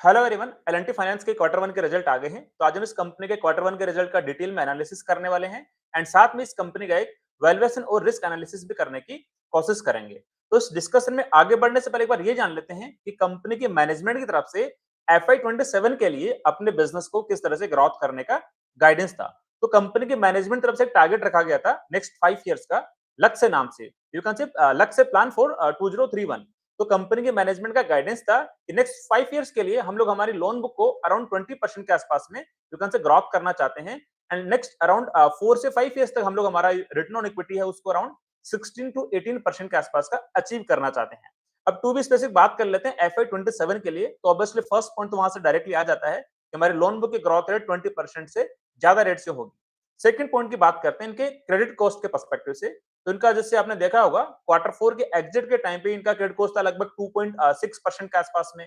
Hello everyone, L&T finance के quarter one के result आ गए हैं। तो आज हम इस कंपनी के क्वार्टर वन के रिजल्ट का डिटेल में एनालिसिस करने वाले हैं एंड साथ में इस कंपनी का एक वैल्यूएशन और रिस्क एनालिसिस भी करने की कोशिश करेंगे। तो इस डिस्कशन में आगे बढ़ने से पहले एक बार ये जान लेते हैं कि कंपनी की मैनेजमेंट की तरफ से FY 27 के लिए अपने बिजनेस को किस तरह से ग्रोथ करने का गाइडेंस था। तो कंपनी की मैनेजमेंट तरफ से एक टारगेट रखा गया था नेक्स्ट 5 इयर्स का, लक्ष्य नाम से। यू कैन से लक्ष्य प्लान फॉर 2031। तो कंपनी के मैनेजमेंट का गाइडेंस था कि नेक्स्ट 5 इयर्स के लिए हम लोग हमारी लोन बुक को अराउंड 20% के आसपास में यू कैन से ग्रोथ करना चाहते हैं एंड नेक्स्ट अराउंड 4 से 5 इयर्स तक हम लोग हमारा रिटर्न ऑन इक्विटी है उसको अराउंड 16 टू 18% के आसपास का अचीव करना चाहते हैं। अब टू बी स्पेसिफिक बात कर लेते हैं FY 27 के लिए, तो ऑब्वियसली फर्स्ट पॉइंट तो वहां से डायरेक्टली आ जाता है कि हमारी लोन बुक की ग्रोथ रेट 20% से ज्यादा रेट से होगी। सेकंड पॉइंट की बात करते हैं इनके क्रेडिट कॉस्ट के पर्सपेक्टिव से। तो इनका जैसे आपने देखा होगा क्वार्टर फोर के एग्जिट के टाइम पे इनका क्रेडिट कॉस्ट था लगभग 2.6% के आसपास में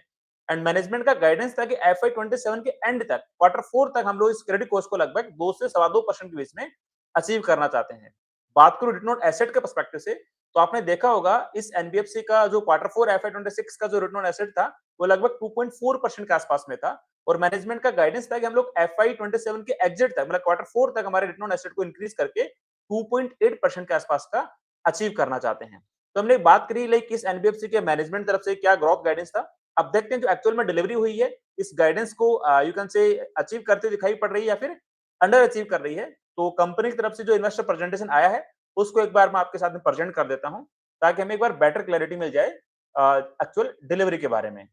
एंड मैनेजमेंट का गाइडेंस था कि FY 27 के एंड तक क्वार्टर फोर तक हम लोग इस क्रेडिट कॉस्ट को लगभग 2 से 2.25% के बीच में अचीव करना चाहते हैं। बात करूं रिटर्न ऑन एसेट के पर्सपेक्टिव से, तो आपने देखा होगा इस एनबीएफसी का जो क्वार्टर फोर FY 26 का जो रिटर्न ऑन एसेट था वो लगभग 2.4% के आसपास में था और मैनेजमेंट का गाइडेंस था कि हम लोग FY 27 के एग्जिट तक मतलब क्वार्टर फोर तक हमारे रिटर्न ऑन एसेट को इंक्रीज करके 2.8% के आसपास का अचीव करना चाहते हैं। तो हमने बात करी लाइक इस एनबीएफसी के मैनेजमेंट तरफ से क्या ग्रोथ गाइडेंस था। अब देखते हैं जो एक्चुअल में डिलीवरी हुई है इस गाइडेंस को यू कैन से अचीव करते दिखाई पड़ रही है या फिर अंडर अचीव कर रही है। तो कंपनी की तरफ से जो इन्वेस्टर प्रेजेंटेशन आया है उसको एक बार मैं आपके साथ में प्रेजेंट कर देता हूं ताकि हमें एक बार बेटर क्लैरिटी मिल जाए एक्चुअल डिलीवरी के बारे में।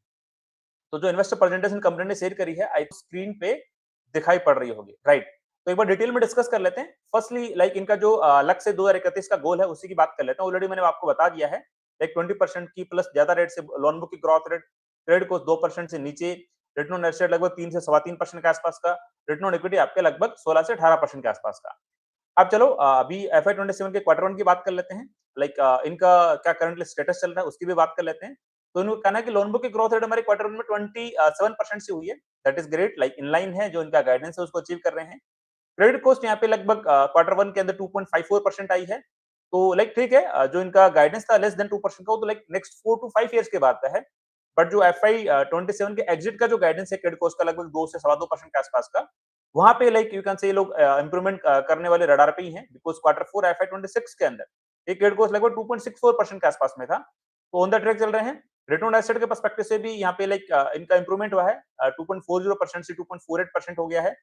तो जो इन्वेस्टर प्रेजेंटेशन कंपनी ने शेयर करी है आई स्क्रीन पे दिखाई पड़ रही होगी, राइट। तो एक बार डिटेल में डिस्कस कर लेते हैं। फर्स्टली लाइक इनका जो लक्ष्य 2031 का गोल है उसी की बात कर लेते हैं। ऑलरेडी मैंने आपको बता दिया है लाइक 20% की प्लस ज्यादा रेट से लोन बुक की ग्रोथ रेट, क्रेडिट को 2% से नीचे, रिटर्न ऑन एसेट लगभग 3 से 3.25% के आसपास का, रिटर्न ऑन इक्विटी आपके लगभग 16 से 18% के आसपास का। अब चलो अभी FY 27 के क्वार्टर वन की बात कर लेते हैं। लाइक इनका क्या करंटली स्टेटस चल रहा है उसकी भी बात कर लेते हैं। तो इन्होंने कहना है कि लोन बुक की ग्रोथ रेट हमारे क्वार्टर वन में 27% से हुई है। That is great, like in line है जो इनका गाइडेंस है उसको अचीव कर रहे हैं। क्रेडिट कॉस्ट यहाँ पे लगभग क्वार्टर वन के अंदर 2.54% आई है। तो लाइक ठीक है, जो इनका गाइडेंस था लेस देन 2% का वो तो लाइक नेक्स्ट 4 टू 5 इयर्स के बाद का है। बट जो FY 27 के एग्जिट का जो गाइडेंस है क्रेडिट कॉस्ट का लगभग 2 से 2.25% के आसपास का, वहां पे लाइक यू कैन से ये लोग इंप्रूवमेंट करने वाले रडार पे ही हैं बिकॉज क्वार्टर फोर FY 26 के अंदर एक क्रेडिट कॉस्ट लगभग 2.64% के आसपास में था। तो ऑन द ट्रैक चल रहे हैं। रिटर्न ऑन एसेट के पर्सपेक्टिव से भी यहाँ पे लाइक इनका इंप्रूवमेंट हुआ है, 2.40% से 2.48% हो गया है।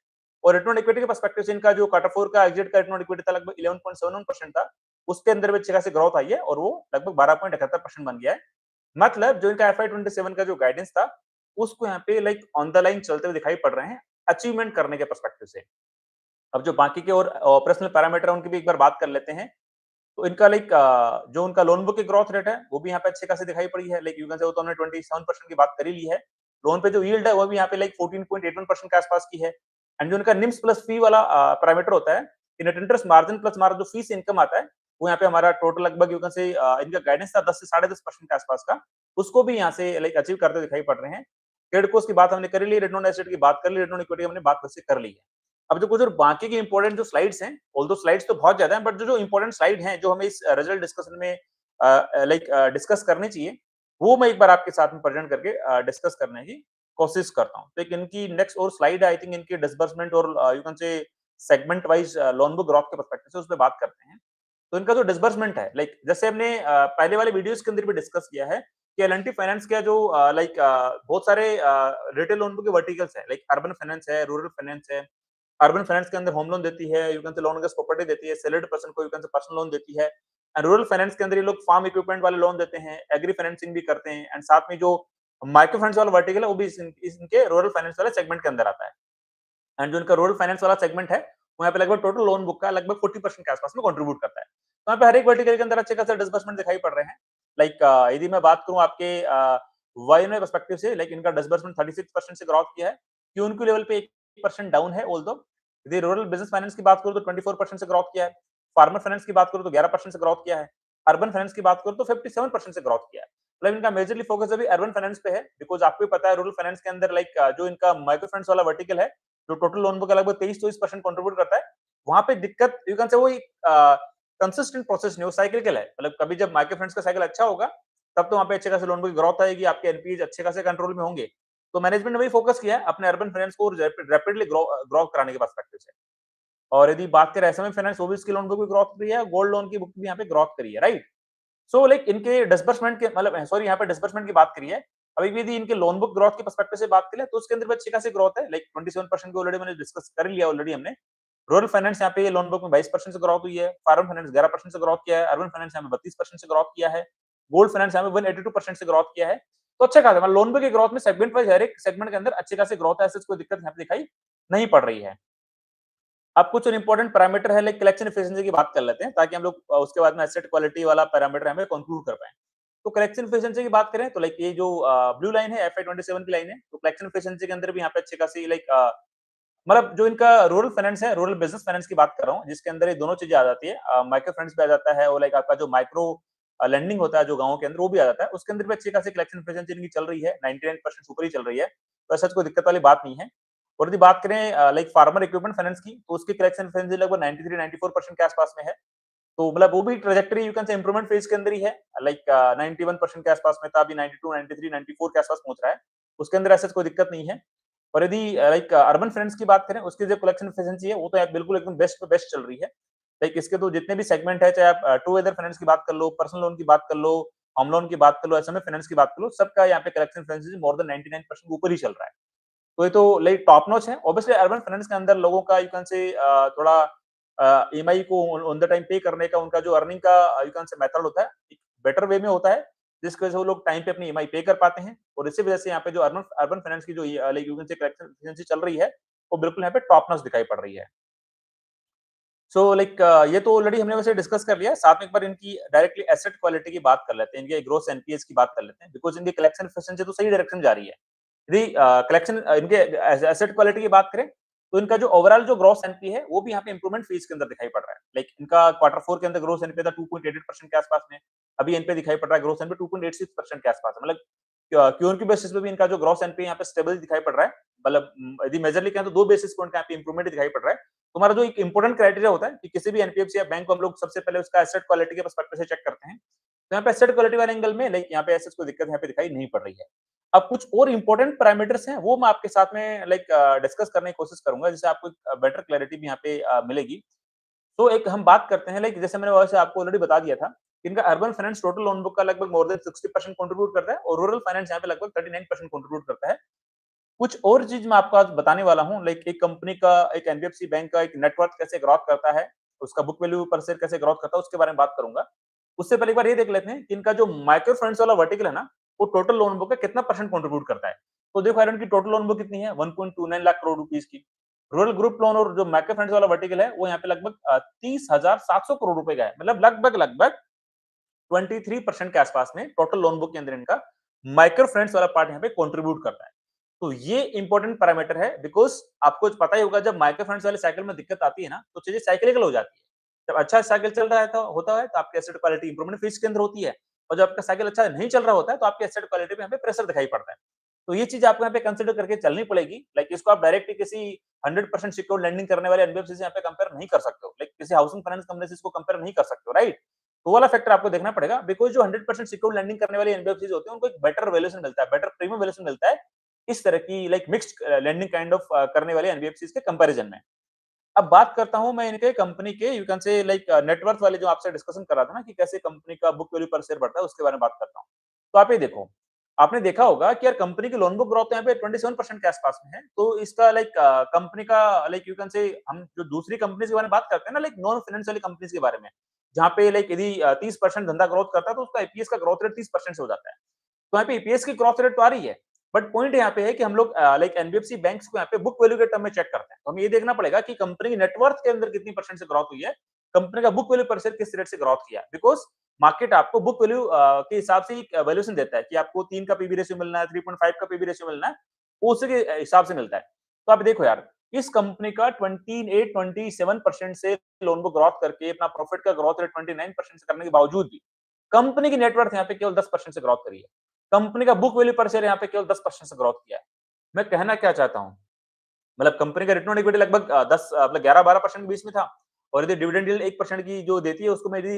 और रिटर्न ऑन इक्विटी के पर्सपेक्टिव से इनका जो क्वार्टर फोर का एग्जिट का रिटर्न ऑन इक्विटी था लगभग 11.71% था, उसके अंदर भी अच्छी खासी ग्रोथ आई है और वो लगभग 12.71% बन गया है। मतलब जो इनका FY 27 का जो गाइडेंस था उसको यहाँ पे लाइक ऑन द लाइन चलते हुए दिखाई पड़ रहे हैं अचीवमेंट करने के पर्सपेक्टिव से। अब जो बाकी के और ऑपरेशनल पैरामीटर है उनकी भी एक बार बात कर लेते हैं। तो इनका लाइक जो उनका लोन बुक की ग्रोथ रेट है वो भी यहाँ पे अच्छे खासी दिखाई पड़ी है। लाइक यू कैन से वो तो हमने 27% की बात कर ही ली है। लोन पे जो यील्ड है वो भी यहाँ पे लाइक 14.81% के आसपास की है। एंड जो इनका निम्स प्लस फी वाला पैरामीटर होता है, नेट इंटरेस्ट मार्जिन प्लस हमारा जो फीस इनकम आता है वो यहाँ पे हमारा टोटल लगभग यू कैन से इनका गाइडेंस था 10 से 10.5% के आसपास का, उसको भी यहाँ से लाइक अचीव करते दिखाई पड़ रहे हैं। क्रेडिट कॉस्ट की बात हमने कर ली, रिटर्न ऑन एसेट की बात कर ली, रिटर्न ऑन इक्विटी हमने बात वैसे कर ली है। अब जो कुछ और बाकी की इंपॉर्टेंट जो स्लाइड्स हैं, ऑल्दो स्लाइड्स तो बहुत ज्यादा हैं बट जो इंपॉर्टेंट स्लाइड हैं जो हमें इस रिजल्ट डिस्कशन में लाइक डिस्कस करनी चाहिए वो मैं एक बार आपके साथ में प्रेजेंट करके डिस्कस करने की कोशिश करता हूँ। तो एक इनकी नेक्स्ट और स्लाइड है आई थिंक इनकी डिसबर्समेंट और यू कैन से segment wise loan book growth के पर्सपेक्टिव से उस पर बात करते हैं। तो इनका जो डिसबर्समेंट है लाइक जैसे हमने पहले वाले वीडियोस के अंदर भी डिस्कस किया है कि एल&टी फाइनेंस का जो लाइक बहुत सारे रिटेल लोन बुक के वर्टिकल्स है, लाइक अर्बन फाइनेंस है, रूरल फाइनेंस है। अर्बन फाइनेंस के अंदर होम लोन देती है, यू कैन से लोन अगेंस्ट प्रॉपर्टी देती है, सैलरीड पर्सन को यू कैन से पर्सनल लोन देती है। एंड रूरल फाइनेंस के अंदर ये लोग फार्म इक्विपमेंट वाले लोन देते हैं, एग्री फाइनेंसिंग भी करते हैं एंड साथ में जो माइक्रो फाइनेंस वाला वर्टिकल है वो भी इनके रूरल फाइनेंस वाले सेगमेंट के अंदर आता है। एंड जो इनका रूरल फाइनेंस वाला सेगमेंट है वो यहाँ पे लगभग टोटल लोन बुक का लगभग 40% के आसपास में कंट्रीब्यूट करता है। तो यहाँ पे हर एक वर्टिकल के अंदर अच्छे खासे डिसबर्समेंट दिखाई पड़ रहे हैं। लाइक यदि मैं बात करूं आपके वाईएनआई पर्सपेक्टिव से, लाइक इनका डिसबर्समेंट 36% से ग्रोथ किया है, क्यूएनक्यू लेवल पे 1% डाउन है ऑल्दो। यदि रूरल बिजनेस फाइनेंस की बात करूं तो 24% से ग्रोथ किया है, फार्मर फाइनेंस की बात करूं तो 11% से ग्रोथ किया है, अर्बन फाइनेंस की बात करूं तो 57% से ग्रोथ किया है। मतलब इनका मेजरली फोकस अभी अर्बन फाइनेंस पे है बिकॉज आपको भी पता है रूरल फाइनेंस के अंदर लाइक जो इनका माइक्रो फाइनेंस वाला वर्टिकल है जो टोटल लोन बुक का लगभग 23-24% कंट्रीब्यूट करता है, वहां पे दिक्कत यू कैन से वो कंसिस्टेंट प्रोसेस नहीं, वो साइक्लिकल है। मतलब कभी जब माइक्रो फाइनेंस का साइकिल अच्छा होगा तब तो वहां पे अच्छे खासे लोन बुक की ग्रोथ आएगी, आपके एनपीए अच्छे खासे कंट्रोल में होंगे। तो मैनेजमेंट ने वही फोकस किया है अपने अर्बन फाइनेंस को रैपिडली ग्रो कराने के पर्सपेक्टिव से। और यदि बात करें एसएमई फाइनेंस, वो भी इसकी लोन बुक भी ग्रोथ करी है, गोल्ड लोन की बुक भी यहाँ पे ग्रोथ करी है, राइट? सो लाइक इनके डिसबर्समेंट के मतलब सॉरी यहाँ पे डिसबर्समेंट की बात करी है। अभी भी यदि इनके लोन बुक ग्रोथ के पर्सपेक्टिव से बात करें तो उसके अंदर भी अच्छी खासी ग्रोथ है, लाइक 27% की ऑलरेडी मैंने डिस्कस कर लिया ऑलरेडी हमने। रूरल फाइनेंस यहाँ पे ये लोन बुक में 22% से ग्रोथ हुई है, फार्म फाइनेंस 11% से ग्रोथ किया है, अर्बन फाइनेंस यहाँ पे 32% से ग्रोथ किया है, गोल्ड फाइनेंस यहाँ पे 182% से ग्रोथ किया है। तो अच्छा खासा मतलब लोन बुक की ग्रोथ में सेगमेंट वाइज हर एक सेगमेंट के अंदर अच्छी खासी ग्रोथ है, ऐसे कोई दिक्कत यहाँ पे दिखाई नहीं पड़ रही है। अब कुछ इंपॉर्टेंट पैरामीटर है लाइक कलेक्शन एफिशिएंसी की बात कर लेते हैं ताकि हम लोग उसके बाद में एसेट क्वालिटी वाला पैरामीटर हमें कंक्लूड कर पाएं। तो कलेक्शन एफिशिएंसी की बात करें तो लाइक ये जो ब्लू लाइन है एफआई 27 की लाइन है, तो कलेक्शन एफिशिएंसी के अंदर भी यहाँ पे अच्छी खासी लाइक मतलब जो इनका रूरल फाइनेंस है, रूरल बिजनेस फाइनेंस की बात कर रहा हूँ, जिसके अंदर ये दोनों चीजें आ जाती है, माइक्रो फाइनेंस भी आ जाता है और लाइक आपका जो माइक्रो लेंडिंग होता है जो गाँव के अंदर वो भी आ जाता है, उसके अंदर भी अच्छी खासी कलेक्शन एफिशिएंसी इनकी चल रही है, 99% ऊपर ही चल रही है, तो ऐसा कोई दिक्कत वाली बात नहीं है। और यदि बात करें लाइक फार्मर इक्विपमेंट फाइनेंस की, तो उसकी कलेक्शन एफिशिएंसी लगभग 93-94% के आसपास में है। तो मतलब वो भी ट्रैजेक्टरी यू कैन से इंप्रूवमेंट फेज के अंदर ही है, लाइक 91% के आसपास में था, अभी 92, 93, 94 के आसपास पहुंच रहा है। उसके अंदर ऐसा कोई दिक्कत नहीं है। और यदि लाइक अर्बन फाइनेंस की बात करें, उसकी जो कलेक्शन एफिशिएंसी है वो तो बिल्कुल एकदम बेस्ट पे बेस्ट चल रही है। लाइक इसके तो जितने भी सेगमेंट है, चाहे आप टू वेदर फाइनेंस की बात कर लो, पर्सनल लोन की बात कर लो, होम लोन की बात कर लो, एसएमए फाइनेंस की बात कर लो, सबका यहाँ पे कलेक्शन एफिशिएंसी मोर देन 99% ऊपर ही चल रहा है। तो ये तो लाइक टॉप नॉच है। ऑब्वियसली अर्बन फाइनेंस के अंदर लोगों का यू कैन से थोड़ा ईएमआई को ऑन द टाइम पे करने का उनका जो अर्निंग का यू कैन से मेथड होता है, एक बेटर वे में होता है, जिसकी वजह से वो लोग टाइम पे अपनी ईएमआई पे कर पाते हैं और इसी वजह से यहाँ पे जो अर्बन अर्बन फाइनेंस की जो लाइक यू कैन से कलेक्शन एफिशिएंसी चल रही है, वो बिल्कुल यहाँ पे टॉप नॉच दिखाई पड़ रही है। सो लाइक ये तो ऑलरेडी हमने वैसे डिस्कस कर लिया है, साथ में एक बार इनकी डायरेक्टली एसेट क्वालिटी की बात कर लेते हैं, इनके ग्रोस एनपीएस की बात कर लेते हैं, बिकॉज़ इनकी कलेक्शन एफिशिएंसी तो सही डायरेक्शन जा रही है। यदि कलेक्शन इनके एसेट क्वालिटी की बात करें, तो इनका जो ओवरऑल जो ग्रॉस एनपी है, वो भी यहाँ पे इंप्रूवमेंट फेज के अंदर दिखाई पड़ रहा है। लाइक इनका क्वार्टर 4 के अंदर ग्रॉस एनपी था 2.88% के आसपास में, अभी एनपी दिखाई पड़ रहा है ग्रॉस एनपी 2.86% के आसपास है। मतलब क्यू ऑन क्यू बेसिस पे भी इनका जो ग्रॉस एनपी यहाँ पे स्टेबल दिखाई पड़ रहा है। मतलब यदि मेजरली कहें तो 2 बेसिस पॉइंट का यहाँ पे इंप्रूवमेंट दिखाई पड़ रहा है। तुम्हारा जो एक इंपोर्टेंट क्राइटेरिया होता है कि किसी भी एनपीएफसी या बैंक को हम लोग सबसे पहले उसका एसेट क्वालिटी के पर्सपेक्टिव से चेक करते हैं। तो यहाँ पे एसेट क्वालिटी वाले एंगल में लाइक यहाँ पे ऐसे कोई दिक्कत यहाँ पे दिखाई नहीं पड़ रही है। अब कुछ और इंपोर्टेंट पैरामीटर्स हैं, वो मैं आपके साथ में लाइक डिस्कस करने की कोशिश करूंगा, जिससे आपको बेटर क्लैरिटी भी यहाँ पे मिलेगी। तो एक हम बात करते हैं लाइक जैसे मैंने वैसे आपको ऑलरेडी बता दिया था, कि इनका urban finance total loan book का लगभग मोर देन 60% कंट्रीब्यूट करता है और रूरल फाइनेंस यहाँ पे लगभग 39% कंट्रीब्यूट करता है। कुछ और चीज मैं आपको आज बताने वाला हूँ, लाइक एक कंपनी का, एक एनबीएफसी बैंक का एक नेटवर्क कैसे ग्रोथ करता है, उसका बुक वैल्यू पर शेयर कैसे ग्रोथ करता है, उसके बारे में बात करूंगा। उससे पहले एक बार ये देख लेते हैं कि इनका जो माइक्रो फाइनेंस वाला वर्टिकल है ना, वो टोटल लोन बुक का कितना परसेंट कंट्रीब्यूट करता है। तो देखो यार, इनकी टोटल लोन बुक कितनी है, 1.29 लाख करोड़ रुपीस की। रूरल ग्रुप लोन और जो माइक्रो फाइनेंस वाला वर्टिकल है, वो यहाँ पे लगभग 30,700 करोड़ रुपए का है। मतलब लगभग लगभग 23% के आसपास में टोटल लोन बुक के अंदर इनका माइक्रो फाइनेंस वाला पार्ट यहाँ पे कंट्रीब्यूट करता है। तो ये इंपॉर्टेंट पैरामीटर है, बिकॉज आपको पता ही होगा, जब माइक्रो फाइनेंस वाले साइकिल में दिक्कत आती है ना, तो चीजें साइक्लिकल हो जाती है। जब अच्छा साइकिल चल रहा है तो होता है, तो आपकी एसेट क्वालिटी इंप्रूवमेंट फेज के अंदर होती है, और जब आपका साइकिल अच्छा नहीं चल रहा होता है, तो आपकी एसेट क्वालिटी पे यहाँ पे प्रेशर दिखाई पड़ता है। तो ये चीज आपको यहाँ पे कंसिडर करके चलनी पड़ेगी। लाइक इसको आप डायरेक्टली किसी 100% सिक्योर लैंडिंग करने वाले एनबीएफसी से यहाँ पे कंपेयर नहीं कर सकते हो, लाइक किसी हाउसिंग फाइनेंस कंपनी से इसको कंपेयर नहीं कर सकते हो, राइट? तो वाला फैक्टर आपको देखना पड़ेगा, बिकॉज जो 100% सिक्योर लैंडिंग करने वाले एनबीएफसी होते हैं, उनको एक बेटर वैल्यूएशन मिलता है, बेटर प्रीमियम वैल्यूएशन मिलता है इस तरह की like mixed lending kind of करने वाले एनबीएफसी के कंपैरिजन में। अब बात करता हूं मैं इनके कंपनी के यू कैन से लाइक नेटवर्थ वाले जो आपसे डिस्कशन कर रहा था ना, कि कैसे कंपनी का बुक वैल्यू पर शेयर बढ़ता है, उसके बारे में बात करता हूं। तो आप ये देखो, आपने देखा होगा कि यार कंपनी की लोन बुक ग्रोथ यहाँ पे 27% के आसपास में है। तो इसका लाइक कंपनी का लाइक यू कैन से, हम जो दूसरी कंपनी के बारे में बात करते हैं ना, लाइक नॉन फाइनेंस वाली कंपनीज के बारे में, जहाँ पे लाइक यदि 30% धंधा ग्रोथ करता है, तो उसका ईपीएस का ग्रोथ रेट 30% से हो जाता है। तो यहाँ पे ईपीएस की ग्रोथ रेट तो आ रही है, बट पॉइंट यहाँ पे है कि हम लोग लाइक एनबीएफसी बैंक्स को यहाँ पे बुक वैल्यू के टर्म में चेक करते हैं। तो हमें ये देखना पड़ेगा कि कंपनी की नेटवर्थ के अंदर कितनी परसेंट से ग्रोथ हुई है, कंपनी का बुक वैल्यू पर शेयर किस रेट से ग्रोथ किया, बिकॉज मार्केट आपको बुक वैल्यू के हिसाब से वैल्यूएशन देता है कि आपको 3 का पीबी रेशियो मिलना है, 3.5 का पीबी रेशियो मिलना है, वो उसी के हिसाब से मिलता है। तो आप देखो यार, इस कंपनी का 27% से लोन बुक ग्रोथ करके अपना प्रॉफिट का ग्रोथ रेट 29% से करने के बावजूद भी कंपनी की नेटवर्थ यहाँ पे केवल 10% से ग्रोथ करी है। कंपनी का बुक वैल्यू पर शेयर यहाँ पे केवल 10% से ग्रोथ किया है। मैं कहना क्या चाहता हूँ, मतलब कंपनी का रिटर्न ऑन इक्विटी लगभग 10 मतलब 11-12% के बीच में था, और यदि डिविडेंड यील्ड 1% की जो देती है, उसको मैं यदि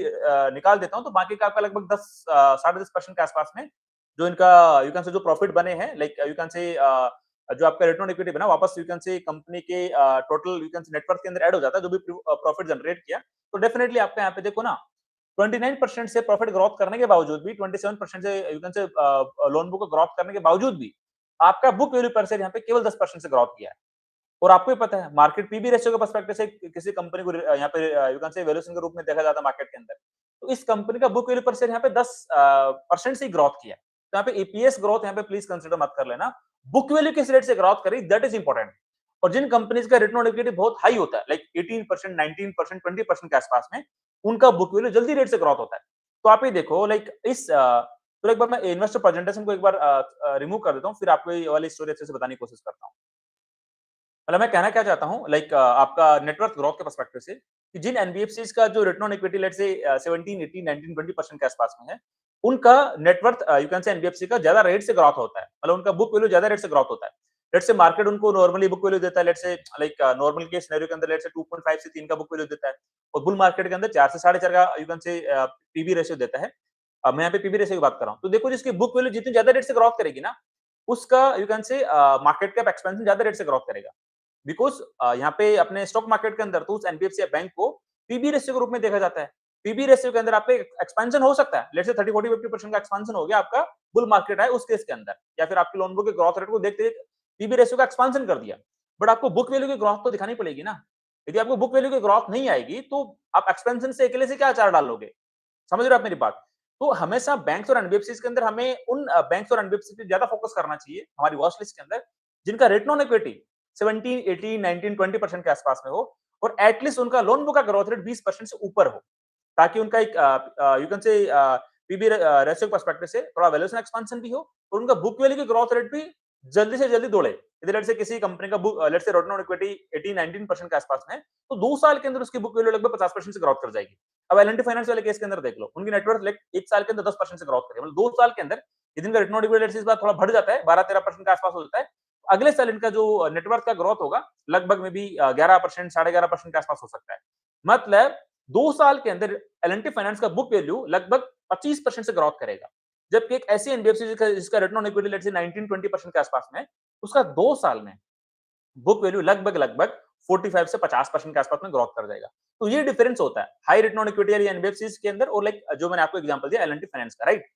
निकाल देता हूँ, तो बाकी का आपका लगभग 10 साढ़े 10% के आसपास में जो इनका यू कैन से जो प्रॉफिट बने हैं, लाइक यू कैन से जो आपका रिटर्न ऑन इक्विटी बना वापस यू कैन से कंपनी के टोटल यू कैन से नेटवर्क के अंदर ऐड हो जाता है, जो भी प्रॉफिट जनरेट किया। तो डेफिनेटली आपका यहाँ पे देखो ना 29% से प्रॉफिट ग्रोथ करने के बावजूद भी, 27% से यू कैन से लोन बुक ग्रोथ करने के बावजूद भी आपका बुक वैल्यू पर शेयर यहाँ पे केवल 10% से ग्रोथ किया है। और आपको भी पता है मार्केट पीबी रेशियो के पर्सपेक्टिव से किसी कंपनी को यहाँ पे यू कैन से वैल्यूएशन के रूप में देखा जाता है मार्केट के अंदर। तो इस कंपनी का बुक वैल्यू पर शेयर यहाँ पे 10% से ही ग्रोथ किया है। तो यहाँ पे ईपीएस ग्रोथ यहाँ पे प्लीज कंसिडर मत कर लेना, बुक वैल्यू किस रेट से ग्रोथ करी दैट इज इंपॉर्टेंट। और जिन कंपनीज का रिटर्न ऑन इक्विटी बहुत हाई होता है, लाइक 18%, 19%, 20% के आसपास में, उनका बुक वैल्यू जल्दी रेट से ग्रोथ होता है। तो आप ये देखो लाइक तो एक बार मैं इन्वेस्टर प्रेजेंटेशन को एक बार रिमूव कर देता हूँ, फिर आपको ये वाली स्टोरी अच्छे से बताने की कोशिश करता हूँ। मतलब मैं कहना क्या चाहता हूँ, लाइक आपका नेटवर्थ ग्रोथ के पर्सपेक्टिव से कि जिन एनबीएफसीज का जो return on equity let's say 17, 18, 19, 20% के आसपास में है, उनका नेटवर्थ यू कैन से एनबीएफसी का ज्यादा रेट से ग्रोथ होता है, मतलब उनका बुक वैल्यू ज्यादा रेट से ग्रोथ होता है। लेट्स से मार्केट उनको नॉर्मली बुक वैल्यू देता है, लेट्स से लाइक नॉर्मल के सिनेरियो के अंदर लेट्स से 2.5 से 3 का बुक वैल्यू देता है, और बुल मार्केट के अंदर 4 से 4.5 का you can say PB ratio देता है। अब मैं यहाँ पे पीबी रेशियो की बात कर रहा हूँ, तो देखो जिसकी बुक वैल्यू जितनी ज्यादा रेट से ग्रोथ करेगी ना, उसका यू कैन से मार्केट कैप एक्सपेंशन ज्यादा रेट से ग्रोथ करेगा। बिकॉज यहाँ पे अपने स्टॉक मार्केट के अंदर तो उस एनबीएफसी या बैंक को पीबी रेशियो के रूप में देखा जाता है। पीबी रेशियो के अंदर आपका एक्सपेंशन हो सकता है, लेट्स से 30, 40, 50% का एक्सपेंशन हो गया आपका, बुल मार्केट है उस केस के अंदर, या फिर आपके लोन बुक के ग्रोथ रेट को देखते पीबी रेशियो का एक्सपेंशन कर दिया। बट आपको बुक वैल्यू की ग्रोथ तो दिखानी पड़ेगी ना। यदि आपको बुक वैल्यू की ग्रोथ नहीं आएगी तो आप एक्सपेंशन से अकेले से क्या आचार डाल लोगे? समझ रहे हो आप मेरी बात? तो हमेशा बैंक्स और एनबीएफसीज के अंदर हमें उन बैंक्स और एनबीएफसी पे ज्यादा फोकस करना चाहिए हमारी वॉच लिस्ट के अंदर, जिनका रिटर्न ऑन इक्विटी 17, 18, 19, 20% के आसपास में हो, और एटलीस्ट उनका लोन बुक का ग्रोथ रेट 20% से ऊपर हो, ताकि उनका एक you can say PB ratio perspective से थोड़ा वैल्यूएशन एक्सपेंशन भी हो, और उनका बुक वैल्यू की ग्रोथ रेट भी जल्दी से जल्दी दौड़े। यदि लेट्स से किसी कंपनी का book let's say return on equity 18, 19% के आसपास में है, तो 2 साल के अंदर उसकी बुक वैल्यू लगभग 50% से ग्रोथ कर जाएगी। अब एल&टी फाइनेंस वाले केस के अंदर देख लो, उनकी नेटवर्थ लाइक 1 साल के अंदर 10% से ग्रोथ करी, मतलब 2 साल के अंदर यदि इनका रिटर्न ऑन इक्विटी इस बार थोड़ा बढ़ जाता है, 12-13% के आसपास हो जाता है, अगले साल इनका जो नेटवर्थ का ग्रोथ होगा लगभग में भी 11%, 11.5% के आसपास हो सकता है। मतलब 2 साल के अंदर एल&टी फाइनेंस का बुक वैल्यू लगभग 25% से ग्रोथ करेगा। जबकि एक ऐसी एनबीएफसी जिसका return on equity let's say 19-20% के आसपास में है, उसका 2 साल में बुक वैल्यू लगभग 45 से 50% के आसपास में ग्रोथ कर जाएगा। तो ये डिफरेंस होता है हाई रिटर्न ऑन इक्विटी वाली एनबीएफसीज के अंदर, और लाइक जो मैंने आपको एग्जांपल दिया एल&टी फाइनेंस का, राइट?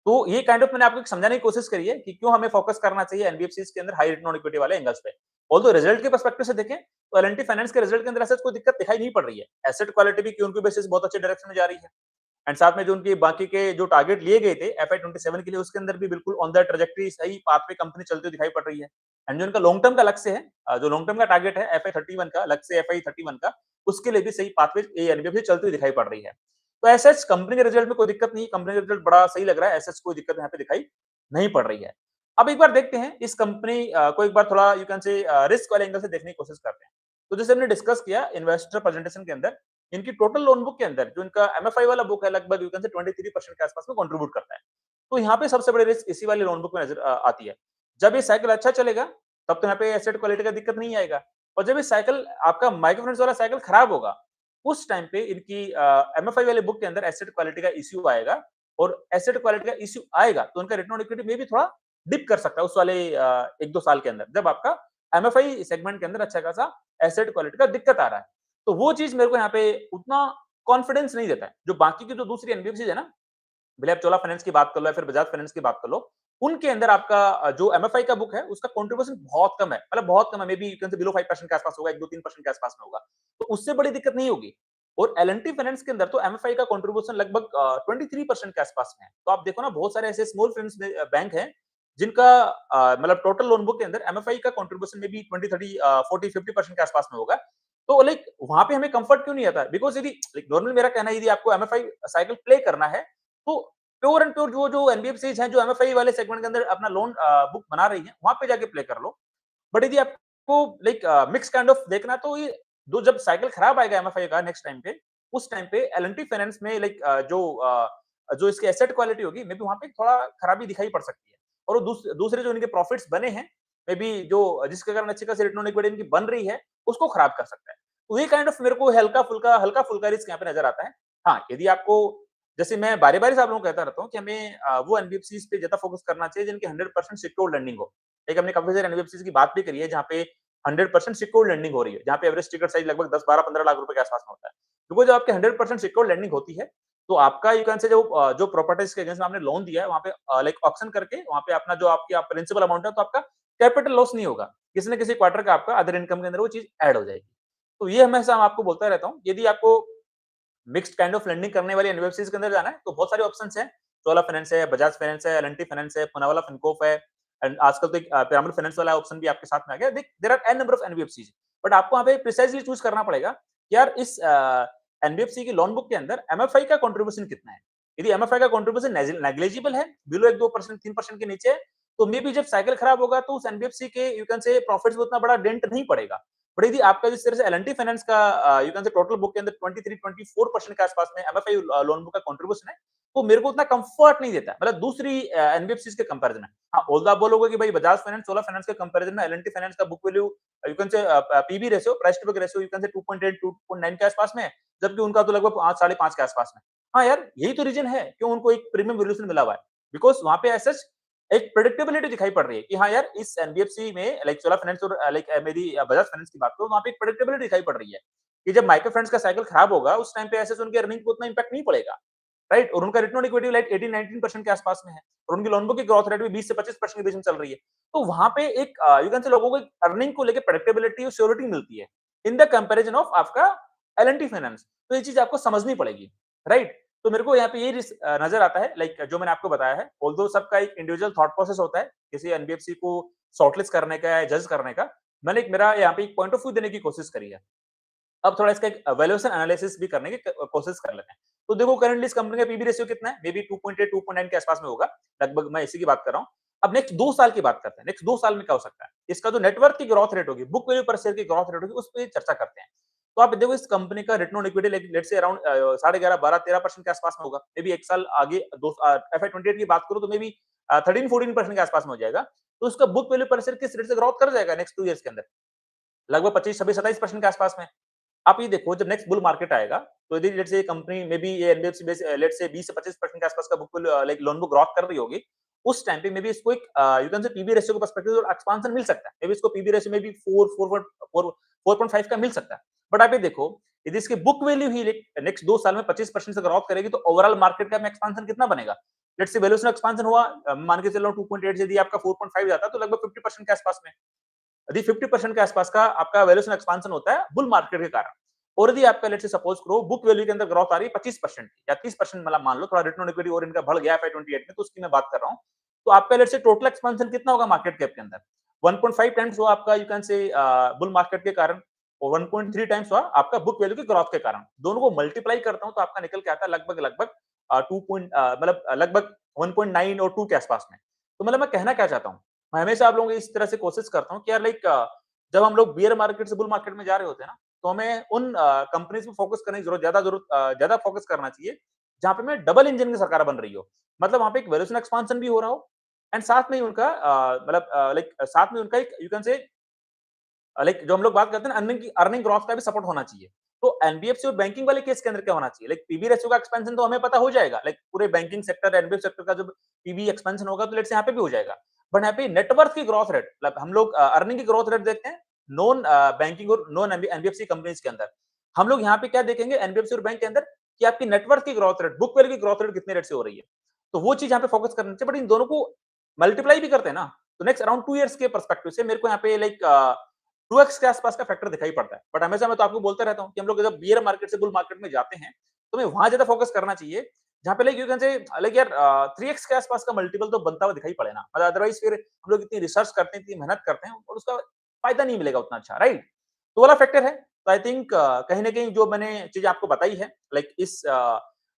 तो ये काइंड ऑफ मैंने आपको समझाने की कोशिश करी है कि क्यों हमें फोकस करना चाहिए एनबीएफसीज के अंदर हाई रिटर्न ऑन इक्विटी वाले एंगल्स पे। ऑल्दो रिजल्ट के पर्सपेक्टिव से देखें तो एल&टी फाइनेंस के रिजल्ट के अंदर ऐसा कोई दिक्कत दिखाई नहीं पड़ रही है। एसेट क्वालिटी भी क्यों उनकी बेसिस बहुत अच्छे डायरेक्शन में जा रही है, एंड साथ में जो उनकी बाकी के जो टारगेट लिए गए थे एफआई 27 के लिए, उसके अंदर भी बिल्कुल ऑन द ट्रैजेक्टरी सही पाथ पे कंपनी चलती हुई दिखाई पड़ रही है। एंड जो उनका लॉन्ग टर्म का लक्ष्य है, जो लॉन्ग टर्म का टारगेट है एफआई 31 का लक्ष्य, एफआई 31 का, उसके लिए भी सही पाथ पे ये एनबीएफसी चलती हुई दिखाई पड़ रही है। तो ऐसा कंपनी के रिजल्ट में कोई दिक्कत नहीं, कंपनी का रिजल्ट बड़ा सही लग रहा है, ऐसा कोई दिक्कत यहाँ पे दिखाई नहीं पड़ रही है। अब एक बार देखते हैं इस कंपनी को एक बार थोड़ा यू कैन से रिस्क वाले एंगल से देखने की कोशिश करते हैं। तो जैसे हमने डिस्कस किया इन्वेस्टर प्रेजेंटेशन के अंदर, इनकी टोटल लोन बुक के अंदर जो इनका एमएफआई वाला बुक है लगभग यू कैन से 23% के आसपास में कंट्रीब्यूट करता है। तो यहाँ पे सबसे बड़ी रिस्क इसी वाली लोन बुक में नजर आती है। जब ये साइकिल अच्छा चलेगा तब तो यहाँ पे एसेट क्वालिटी का दिक्कत नहीं आएगा, और जब ये साइकिल आपका माइक्रो फाइनेंस वाला साइकिल खराब होगा, उस टाइम पे इनकी एमएफआई वाले बुक के अंदर एसेट क्वालिटी का इश्यू आएगा, और एसेट क्वालिटी का इश्यू आएगा तो उनका रिटर्न ऑन इक्विटी में भी थोड़ा डिप कर सकता है उस वाले 1-2 साल के अंदर, जब आपका एमएफआई सेगमेंट के अंदर अच्छा खासा एसेट क्वालिटी का दिक्कत आ रहा है। तो वो चीज मेरे को यहाँ पे उतना कॉन्फिडेंस नहीं देता है। जो बाकी की जो दूसरी एनबीएफसी है ना, भले आप चोला फाइनेंस की बात कर लो या फिर बजाज फाइनेंस की बात कर लो, उनके अंदर आपका जो एमएफआई का बुक है उसका कंट्रीब्यूशन बहुत कम है, मतलब बहुत कम है, मे बी यू कैन से बिलो 5% के आसपास होगा, 1-2-3% के आसपास में होगा, तो उससे बड़ी दिक्कत नहीं होगी। और एल&टी फाइनेंस के अंदर तो एमएफआई का कंट्रीब्यूशन लगभग 23% के आसपास में है। तो आप देखो ना बहुत सारे ऐसे स्मॉल फाइनेंस बैंक हैं जिनका मतलब टोटल लोन बुक के अंदर एमएफआई का कंट्रीब्यूशन में भी 20, 30, 40, 50% के आसपास में होगा। तो लाइक वहां पे हमें कंफर्ट क्यों नहीं आता? बिकॉज यदि नॉर्मल मेरा कहना है यदि आपको एमएफआई साइकिल प्ले करना है तो प्योर एंड प्योर जो एनबीएफसीज हैं जो एमएफआई वाले सेगमेंट के अंदर अपना लोन बुक बना रही है वहां पे जाके प्ले कर लो। बट यदि आपको लाइक मिक्स काइंड ऑफ देखना तो ये दो जब साइकिल खराब आएगा एमएफआई का नेक्स्ट टाइम पे, उस टाइम पे एल&टी फाइनेंस में लाइक जो इसकी एसेट क्वालिटी होगी मे बी वहां पे थोड़ा खराबी दिखाई पड़ सकती है। और वो दूसरे जो इनके प्रॉफिट्स बने हैं मे बी जो जिसके कारण अच्छी खासी रिटर्न ऑन इक्विटी इनकी बन रही है उसको खराब कर सकता है। तो ये काइंड ऑफ मेरे को हल्का फुल्का रिस्क यहाँ पे नजर आता है। हाँ, यदि आपको जैसे मैं बारी-बारी से आप लोगों को कहता रहता हूँ कि हमें वो एनबीएफसीज़ पे ज़्यादा फोकस करना चाहिए जिनकी 100% सिक्योर्ड लैंडिंग हो। एक हमने काफ़ी सारे एनबीएफसीज़ की बात भी करी है जहाँ पे 100% सिक्योर्ड लैंडिंग हो रही है, जहाँ पे एवरेज टिकट साइज़ लगभग 10, 12, 15 लाख रुपए के आस-पास में होता है। तो वो जब आपके 100% सिक्योर्ड लैंडिंग होती है, तो आपका यू कैन से जो प्रॉपर्टीज़ के अगेंस्ट में आपने लोन दिया है, वहाँ पे लाइक ऑक्शन करके वहाँ पे अपना जो आपकी प्रिंसिपल अमाउंट है, तो आपका कैपिटल लॉस नहीं होगा। किसी न किसी क्वार्टर का आपका अदर इनकम के अंदर वो चीज़ ऐड हो जाएगी। तो ये हमेशा मैं आपको बोलता रहता हूँ, यदि आपको मिक्स्ड काइंड ऑफ लेंडिंग करने वाली एनबीएफसीज़ के अंदर जाना है, तो बहुत सारे ऑप्शंस हैं। चोला फाइनेंस है, बजाज फाइनेंस है, एल&टी फाइनेंस है, पूनावाला फिनकोप है एंड आजकल तो एक पिरामिड फाइनेंस वाला ऑप्शन भी आपके साथ में आ गया। There are an number of NBFCs, but आपको वहाँ पे प्रिसाइज़ली चूज़ करना पड़ेगा कि यार इस एनबीएफसी की लोन बुक के अंदर एमएफआई का कंट्रीब्यूशन कितना है। यदि एमएफआई का कंट्रीब्यूशन नेग्लिजिबल है, बिलो 1-2% 3% के नीचे है, तो मे बी जब साइकिल खराब होगा तो उस एनबीएफसी के यू कैन से प्रॉफिट्स में उतना बड़ा डेंट नहीं पड़ेगा। बट यदि आपका जिस तरह से एल&टी फाइनेंस का यू कैन से टोटल बुक के अंदर 23-24% के आसपास में एमएफआई लोन बुक का कंट्रीब्यूशन है, तो मेरे को उतना कंफर्ट नहीं देता, मतलब दूसरी एनबीएफसीज़ के कंपैरिजन में। हाँ, ऑल्दो आप बोलोगे कि भाई बजाज फाइनेंस, चोला फाइनेंस के कंपैरिजन में एल&टी फाइनेंस का book value you can say PB ratio, price to book ratio you can say 2.8 2.9 के आसपास में है, जबकि उनका तो लगभग 5 साढ़े 5 के आसपास में। हाँ यार, यही तो रीज़न है क्यों उनको एक प्रीमियम वैल्यूएशन मिला हुआ है। बिकॉज़ वहाँ पे एज़ सच एक प्रेडिक्टेबिलिटी दिखाई पड़ रही है कि हाँ यार, इस एनबीएफसी में लाइक चोला फाइनेंस और लाइक मेरी बजाज फाइनेंस की बात करूँ, वहाँ पे एक प्रेडिक्टेबिलिटी दिखाई पड़ रही है कि जब माइक्रो फाइनेंस का साइकिल खराब होगा, उस टाइम पे ऐसे उनके अर्निंग को उतना इम्पैक्ट नहीं पड़ेगा, राइट? और उनका रिटर्न ऑन इक्विटी लाइक 18-19% के आसपास में है और उनकी लोन बुक की ग्रोथ रेट भी 20 से 25% के बीच में चल रही है। तो वहाँ पे एक यू कैन से लोगों को अर्निंग को लेके प्रेडिक्टेबिलिटी और श्योरिटी मिलती है इन द कंपैरिजन ऑफ आपका एल&टी फाइनेंस। तो ये चीज़ आपको समझनी पड़ेगी, राइट? तो मेरे को यहाँ पे ये नज़र आता है लाइक जो मैंने आपको बताया है, ऑल्दो सबका एक इंडिविजुअल थॉट प्रोसेस होता है, किसी एनबीएफसी को शॉर्टलिस्ट करने का या जज करने का। मैंने एक मेरा यहाँ पे एक पॉइंट ऑफ व्यू देने की कोशिश करी है। अब थोड़ा इसका एक वैल्यूएशन एनालिसिस भी करने की कोशिश कर लेते हैं। तो देखो करंटली इस कंपनी का पीबी रेशियो कितना है? मे बी 2.8 2.9 के आसपास में होगा। लगभग मैं इसी की बात कर रहा हूँ। अब नेक्स्ट 2 साल की बात करते हैं। नेक्स्ट 2 साल में क्या हो सकता है? इसका जो नेटवर्क की ग्रोथ रेट होगी, बुक वैल्यू पर शेयर की ग्रोथ रेट होगी, उस पे चर्चा करते हैं। तो आप देखो इस कंपनी का return on equity let's say around 11.5 12-13% के आसपास में होगा। मे बी 1 साल आगे एफआई 28 की बात करूँ तो मे बी 13-14% के आसपास में हो जाएगा। तो उसका बुक वैल्यू पर शेयर किस रेट से ग्रोथ कर जाएगा नेक्स्ट 2 ईयर्स के अंदर? लगभग 25-26-27% के आसपास में। आप ये देखो जब नेक्स्ट बुल मार्केट आएगा, तो यदि लेट्स से ये कंपनी मे बी ये एनबीएफसी बेस लेट्स से 20 से 25% के आसपास का book like loan book growth कर रही होगी, उस टाइम पे मे बी इसको एक you can say PB ratio के पर्सपेक्टिव से एक्सपांशन मिल सकता है। मे बी इसको पीबी रेशियो में भी 4.5 का मिल सकता है। बट आप ये देखो, यदि इसकी बुक वैल्यू ही नेक्स्ट 2 साल में 25% से ग्रोथ करेगी, तो ओवरऑल मार्केट कैप में एक्सपांशन कितना बनेगा? लेट्स से वैल्यूएशन एक्सपांशन हुआ, मान के चलो 2.8 से यदि आपका 4.5 जाता है, तो लगभग 50% के आसपास में। यदि 50% के आसपास का आपका वैल्यूएशन एक्सपांशन होता है बुल मार्केट के कारण, और यदि आपका लेट्स से सपोज करो बुक वैल्यू के अंदर ग्रोथ आ रही है 25% या 30%, मतलब मान लो थोड़ा रिटर्न ऑन इक्विटी और इनका बढ़ गया FY 28 में, तो उसकी मैं बात कर रहा हूँ। तो आपका लेट्स से टोटल एक्सपांशन कितना होगा मार्केट कैप के अंदर? 1.5 टाइम्स हुआ आपका यू कैन से बुल मार्केट के कारण, और 1.3 टाइम्स हुआ आपका बुक वैल्यू की ग्रोथ के कारण। दोनों को मल्टीप्लाई करता हूँ तो आपका निकल के आता है लगभग 2 मतलब लगभग 1.9 और 2 के आसपास में। तो मतलब मैं कहना क्या चाहता हूँ, मैं हमेशा आप लोगों को इस तरह से कोशिश करता हूँ कि यार लाइक जब हम लोग बियर मार्केट से बुल मार्केट में जा रहे होते हैं ना, तो हमें उन कंपनीज में फोकस करने की ज्यादा फोकस करना चाहिए जहाँ पे मैं डबल इंजन की सरकार बन रही हो। मतलब वहाँ पे एक वैल्यूएशन एक्सपांशन भी हो रहा हो एंड साथ में ही उनका मतलब लाइक साथ में उनका एक यू कैन से लाइक जो हम लोग बात करते हैं ना, अर्निंग ग्रोथ का भी सपोर्ट होना चाहिए। तो एनबीएफसी और बैंकिंग वाले केस के अंदर क्या होना चाहिए? लाइक पीबी रेशियो का एक्सपेंशन तो हमें पता हो जाएगा, लाइक पूरे बैंकिंग सेक्टर, एनबीएफसी सेक्टर का जब पीबी एक्सपेंशन होगा, तो लेट्स यहाँ पे भी हो जाएगा। बट यहाँ पे नेटवर्थ की ग्रोथ रेट, मतलब हम लोग अर्निंग की ग्रोथ रेट देखते हैं नॉन बैंकिंग और नॉन एनबीएफसी कंपनीज के अंदर। हम लोग यहाँ पे क्या देखेंगे एनबीएफसी और बैंक के अंदर, कि आपकी नेटवर्थ की ग्रोथ रेट, बुक वैल्यू की ग्रोथ रेट कितने रेट से हो रही है। तो वो चीज यहाँ पे फोकस करना चाहिए, बट इन दोनों को मल्टीप्लाई भी करते हैं ना, तो नेक्स्ट अराउंड 2 इयर्स के पर्सपेक्टिव से मेरे को यहाँ पे लाइक 2x के आसपास का फैक्टर दिखाई पड़ता है। बट हमेशा मैं तो आपको बोलता रहता हूँ कि हम लोग जब बियर मार्केट से बुल मार्केट में जाते हैं, तो हमें वहाँ ज़्यादा फोकस करना चाहिए, जहाँ पे लाइक यू कैन से लाइक यार 3x के आसपास का मल्टीपल तो बनता हुआ दिखाई पड़े ना। मतलब अदरवाइज़ फिर हम लोग इतनी रिसर्च करते हैं, इतनी मेहनत करते हैं और उसका फ़ायदा नहीं मिलेगा उतना अच्छा, राइट? तो वाला फैक्टर है। तो आई थिंक कहीं न कहीं जो मैंने चीज़ें आपको बताई है, लाइक इस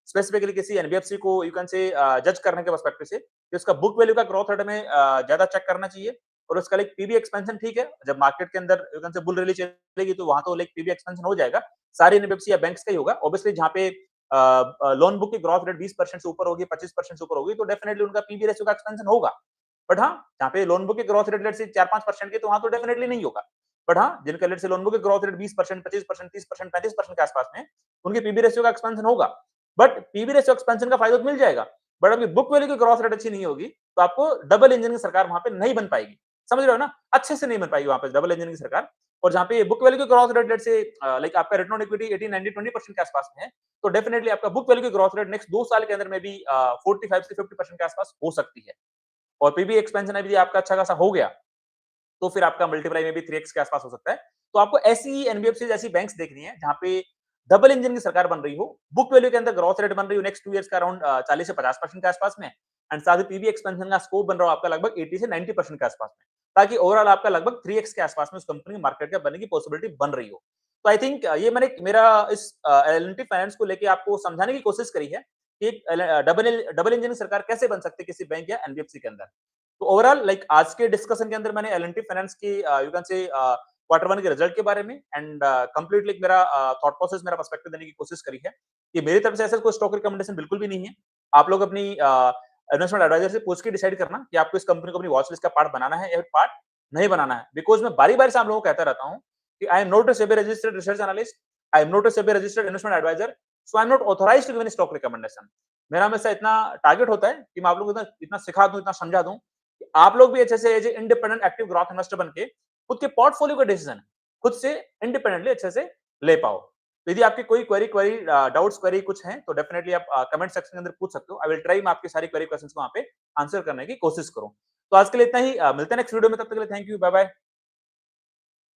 स्पेसिफिकली किसी एनबीएफसी को यू कैन से जज करने के पर्सपेक्टिव से, कि उसका बुक वैल्यू का ग्रोथ रेट हमें ज़्यादा चेक करना चाहिए, और उसका लाइक पीबी एक्सपेंशन ठीक है, जब मार्केट के अंदर यू कैन से बुल रैली चलेगी, तो वहाँ तो लाइक पीबी एक्सपेंशन हो जाएगा। सारी एनबीएफसी या बैंक्स का ही होगा। ऑब्वियसली जहाँ पे लोन बुक की ग्रोथ रेट 20% से ऊपर होगी, 25% से ऊपर होगी, तो डेफिनिटली उनका पीबी रेशियो का एक्सपेंशन होगा। बट हाँ, जहाँ पे लोन बुक की ग्रोथ रेट लेट्स से 4-5% की, तो वहाँ तो डेफिनिटली नहीं होगा। बट हाँ, जिनका लेट्स से लोन बुक की ग्रोथ रेट 20%, 25%, 30%, 35% के आसपास में, उनके पीबी रेशियो का एक्सपेंशन होगा। बट पीबी रेशियो एक्सपेंशन का फायदा तो मिल जाएगा, बट आपकी बुक वैल्यू की ग्रोथ रेट अच्छी नहीं होगी, तो आपको डबल इंजन की सरकार वहां पे नहीं बन पाएगी। समझ रहे हो ना? अच्छे से नहीं बन पाएगी वहां पे डबल इंजन की सरकार। और जहां पे बुक वैल्यू की growth rate let's say like आपका रिटर्न ऑन इक्विटी 18, 19, 20% के आसपास में है, तो डेफिनिटली आपका बुक वैल्यू की ग्रोथ रेट नेक्स्ट 2 साल के अंदर में भी 45 से 50% के आसपास हो सकती है। और पीबी एक्सपेंशन अभी आपका अच्छा खासा हो गया, तो फिर आपका मल्टीप्लाई में भी 3x के आसपास हो सकता है। तो आपको ऐसी एनबीएफसी जैसी बैंक्स देखनी है जहां पे डबल इंजन की सरकार बन रही हो, बुक वैल्यू के अंदर ग्रोथ रेट बन रही हो नेक्स्ट 2 इयर्स का अराउंड 40 से 50% के आसपास में, एंड साथ ही पीबी एक्सपेंशन का स्कोप बन रहा हो आपका लगभग 80 से 90% के आसपास में, ताकि ओवरऑल आपका लगभग 3x के आसपास में उस कंपनी की मार्केट कैप बनने की पॉसिबिलिटी बन रही हो। तो आई थिंक ये मैंने मेरा इस एल फाइनेंस को लेके आपको समझाने की कोशिश करी है कि डबल इंजन की सरकार कैसे बन सकती है किसी बैंक या एनबीएफसी के अंदर। तो ओवरऑल लाइक आज के डिस्कशन के अंदर मैंने एल&टी फाइनेंस की यू कैन से क्वार्टर वन के रिजल्ट के बारे में एंड कंप्लीटली मेरा थॉट प्रोसेस मेरा पर्सपेक्टिव देने की कोशिश करी है कि मेरी तरफ से ऐसा कोई स्टॉक रिकमेंडेशन बिल्कुल भी नहीं है। आप लोग अपनी इन्वेस्टमेंट एडवाइजर से पूछ के डिसाइड करना कि आपको इस कंपनी को अपनी वॉच लिस्ट का पार्ट बनाना है या पार्ट नहीं बनाना है, बिकॉज मैं बारी बारी से आप लोगों को कहता रहता हूँ कि I am not a SEBI registered research analyst, I am not a SEBI registered investment adviser, so I am not authorised to give any stock recommendation. मेरा हमेशा इतना टारगेट होता है कि मैं आप लोगों को इतना इतना सिखा दूं, इतना समझा दूं कि आप लोग भी अच्छे से as independent active growth investor बन के खुद के पोर्टफोलियो का डिसीजन खुद से इंडिपेंडेंटली अच्छे से ले पाओ। तो यदि आपकी कोई क्वेरी क्वेरी डाउट्स क्वेरी कुछ हैं तो डेफिनेटली आप कमेंट सेक्शन के अंदर पूछ सकते हो। आई विल ट्राई मैं आपकी सारी क्वेरी क्वेश्चंस को वहां पे आंसर करने की कोशिश करूं। तो आज के लिए इतना ही, मिलते हैं नेक्स्ट वीडियो में, तब तक के लिए थैंक यू, बाय बाय।